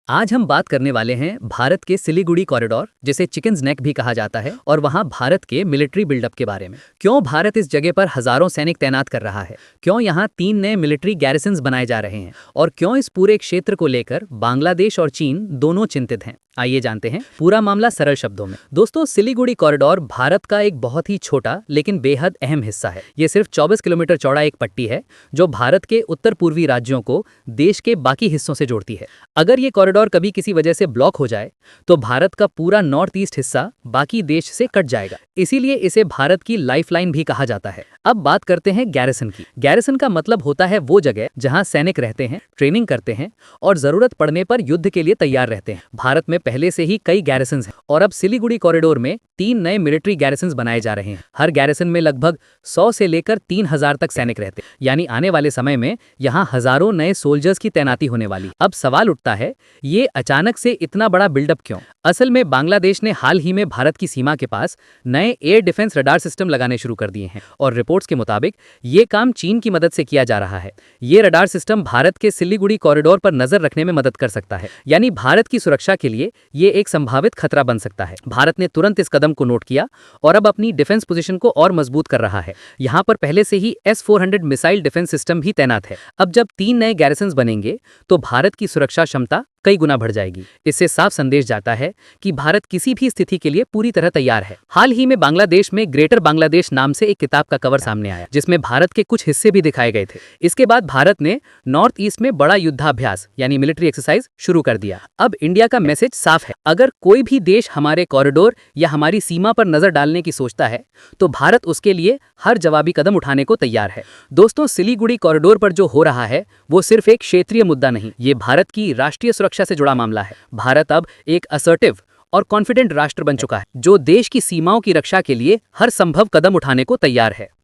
आज हम बात करने वाले हैं भारत के सिलीगुड़ी कॉरिडोर, जिसे चिकन्स नेक भी कहा जाता है, और वहां भारत के मिलिट्री बिल्डअप के बारे में। क्यों भारत इस जगह पर हजारों सैनिक तैनात कर रहा है, क्यों यहां 3 नए मिलिट्री गैरिसन्स बनाए जा रहे हैं, और क्यों इस पूरे क्षेत्र को लेकर बांग्लादेश और चीन दोनों चिंतित हैं। आइए जानते हैं पूरा मामला सरल शब्दों में। दोस्तों, सिलीगुड़ी कॉरिडोर भारत का एक बहुत ही छोटा लेकिन बेहद अहम हिस्सा है। ये सिर्फ 24 किलोमीटर चौड़ा एक पट्टी है जो भारत के उत्तर पूर्वी राज्यों को देश के बाकी हिस्सों से जोड़ती है। अगर ये कॉरिडोर कभी किसी वजह से ब्लॉक हो जाए तो भारत का पूरा नॉर्थ ईस्ट हिस्सा बाकी देश से कट जाएगा। इसीलिए इसे भारत की लाइफलाइन भी कहा जाता है। अब बात करते हैं गैरिसन की। गैरिसन का मतलब होता है वो जगह जहां सैनिक रहते हैं, ट्रेनिंग करते हैं और जरूरत पड़ने पर युद्ध के लिए तैयार रहते हैं। भारत में पहले से ही कई गैरिसन्स हैं और अब सिलीगुड़ी कॉरिडोर में 3 नए मिलिट्री गैरिसन्स बनाए जा रहे हैं। हर गैरिसन में लगभग 100 से लेकर 3000 तक सैनिक रहते हैं, यानी आने वाले समय में यहाँ हजारों नए सोल्जर्स की तैनाती होने वाली। अब सवाल उठता है, ये अचानक से इतना बड़ा बिल्डअप क्यों? असल में बांग्लादेश ने हाल ही में भारत की सीमा के पास नए एयर डिफेंस रडार सिस्टम लगाने शुरू कर दिए हैं और रिपोर्ट्स के मुताबिक ये काम चीन की मदद से किया जा रहा है। ये रडार सिस्टम भारत के सिलीगुड़ी कॉरिडोर पर नजर रखने में मदद कर सकता है, यानी भारत की सुरक्षा के लिए ये एक संभावित खतरा बन सकता है। भारत ने तुरंत इस कदम को नोट किया और अब अपनी डिफेंस पोजीशन को और मजबूत कर रहा है। यहाँ पर पहले से ही S-400 मिसाइल डिफेंस सिस्टम भी तैनात है। अब जब 3 नए गैरिसन्स बनेंगे तो भारत की सुरक्षा क्षमता कई गुना बढ़ जाएगी। इससे साफ संदेश जाता है कि भारत किसी भी स्थिति के लिए पूरी तरह तैयार है। हाल ही में बांग्लादेश में ग्रेटर बांग्लादेश नाम से एक किताब का कवर सामने आया, जिसमें भारत के कुछ हिस्से भी दिखाए गए थे। इसके बाद भारत ने नॉर्थ ईस्ट में बड़ा युद्धाभ्यास यानी मिलिट्री एक्सरसाइज शुरू कर दिया। अब इंडिया का मैसेज साफ है, अगर कोई भी देश हमारे कॉरिडोर या हमारी सीमा पर नजर डालने की सोचता है तो भारत उसके लिए हर जवाबी कदम उठाने को तैयार है। दोस्तों, सिलीगुड़ी कॉरिडोर पर जो हो रहा है वो सिर्फ एक क्षेत्रीय मुद्दा नहीं, ये भारत की राष्ट्रीय सुरक्षा से जुड़ा मामला है। भारत अब एक असर्टिव और कॉन्फिडेंट राष्ट्र बन चुका है जो देश की सीमाओं की रक्षा के लिए हर संभव कदम उठाने को तैयार है।